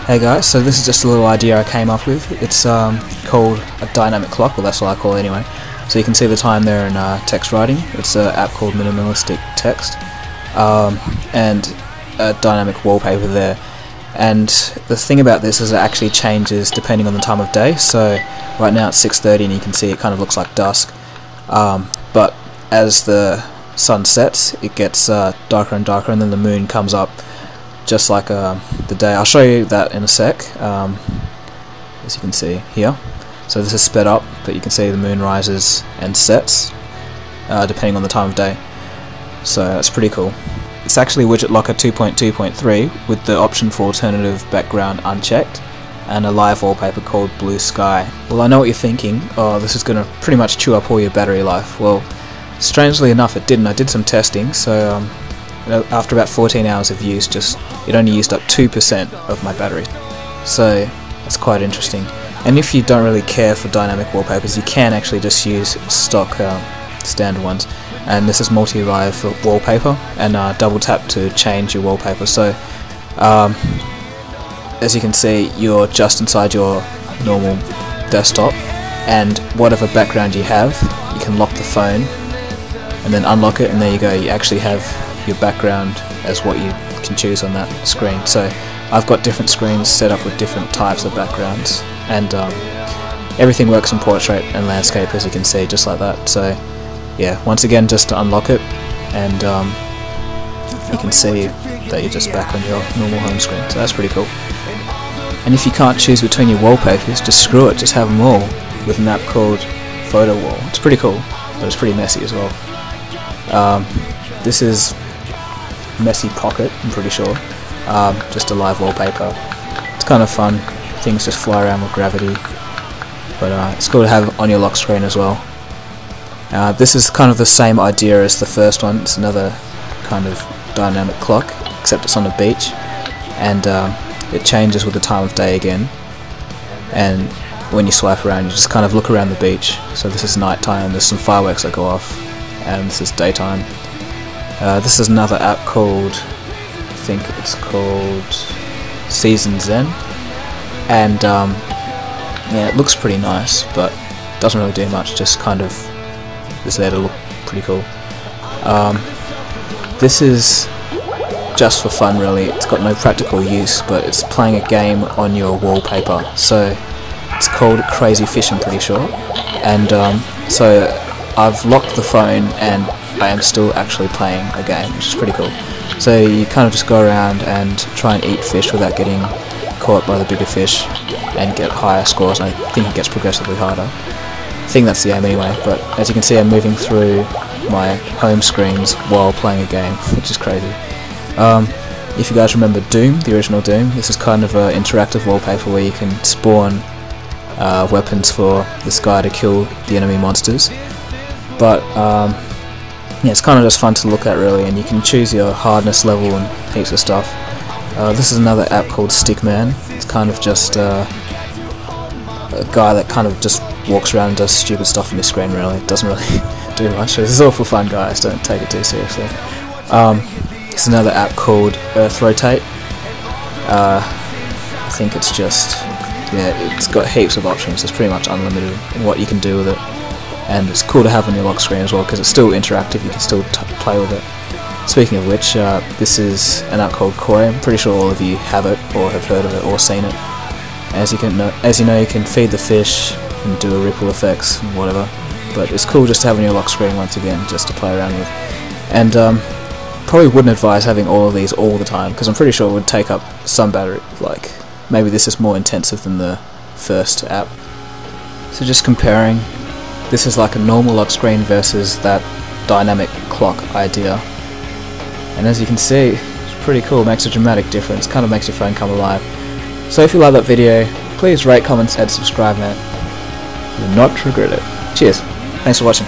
Hey guys, so this is just a little idea I came up with. It's called a dynamic clock, well that's what I call it anyway. So you can see the time there in text writing. It's an app called Minimalistic Text, and a dynamic wallpaper there. And the thing about this is it actually changes depending on the time of day. So right now it's 6:30 and you can see it kind of looks like dusk, but as the sun sets it gets darker and darker, and then the moon comes up just like the day. I'll show you that in a sec, as you can see here. So this is sped up, but you can see the moon rises and sets depending on the time of day. So that's pretty cool. It's actually widget locker 2.2.3 with the option for alternative background unchecked, and a live wallpaper called Blue Sky. Well, I know what you're thinking, oh, this is going to pretty much chew up all your battery life. Well, strangely enough it didn't. I did some testing, so after about 14 hours of use, it only used up 2% of my battery. So that's quite interesting. And if you don't really care for dynamic wallpapers, you can actually just use stock standard ones. And this is multi-live wallpaper, and double tap to change your wallpaper. So as you can see, you're just inside your normal desktop, and whatever background you have, you can lock the phone and then unlock it, and there you go, you actually have your background as what you can choose on that screen. So I've got different screens set up with different types of backgrounds, and everything works in portrait and landscape, as you can see, just like that. So yeah, once again, just to unlock it, and you can see that you're just back on your normal home screen. So that's pretty cool. And if you can't choose between your wallpapers, just screw it, just have them all with an app called Photo Wall. It's pretty cool, but it's pretty messy as well. This is Messy Pocket, I'm pretty sure. Just a live wallpaper. It's kind of fun. Things just fly around with gravity, but it's cool to have on your lock screen as well. This is kind of the same idea as the first one. It's another kind of dynamic clock, except it's on a beach, and it changes with the time of day again. And when you swipe around, you just kind of look around the beach. So this is nighttime, there's some fireworks that go off, and this is daytime. This is another app called, I think it's called Seazon Zen, and yeah, it looks pretty nice, but doesn't really do much, just kind of is there to look pretty cool. This is just for fun really, it's got no practical use, but it's playing a game on your wallpaper. So it's called Crazy Fish, I'm pretty sure, and so I've locked the phone and I am still actually playing a game, which is pretty cool. So you kind of just go around and try and eat fish without getting caught by the bigger fish and get higher scores, and I think it gets progressively harder. I think that's the aim anyway, but as you can see I'm moving through my home screens while playing a game, which is crazy. If you guys remember Doom, the original Doom, this is kind of an interactive wallpaper where you can spawn weapons for this guy to kill the enemy monsters. But yeah, it's kind of just fun to look at really, and you can choose your hardness level and heaps of stuff. This is another app called StickMan. It's kind of just a guy that kind of just walks around and does stupid stuff on your screen really. It doesn't really do much. This is all for fun, guys, don't take it too seriously. It's another app called Earth Rotate. I think it's just, yeah, it's got heaps of options. It's pretty much unlimited in what you can do with it. And it's cool to have on your lock screen as well, because it's still interactive, you can still play with it. Speaking of which, this is an app called Core. I'm pretty sure all of you have it, or have heard of it, or seen it. As you know, you can feed the fish and do a ripple effects and whatever, but it's cool just to have on your lock screen once again, just to play around with. And probably wouldn't advise having all of these all the time, because I'm pretty sure it would take up some battery. Like, maybe this is more intensive than the first app. So just comparing, this is like a normal lock screen versus that dynamic clock idea. And as you can see, it's pretty cool, it makes a dramatic difference, kind of makes your phone come alive. So if you like that video, please rate, comment, and subscribe, man. You'll not regret it. Cheers. Thanks for watching.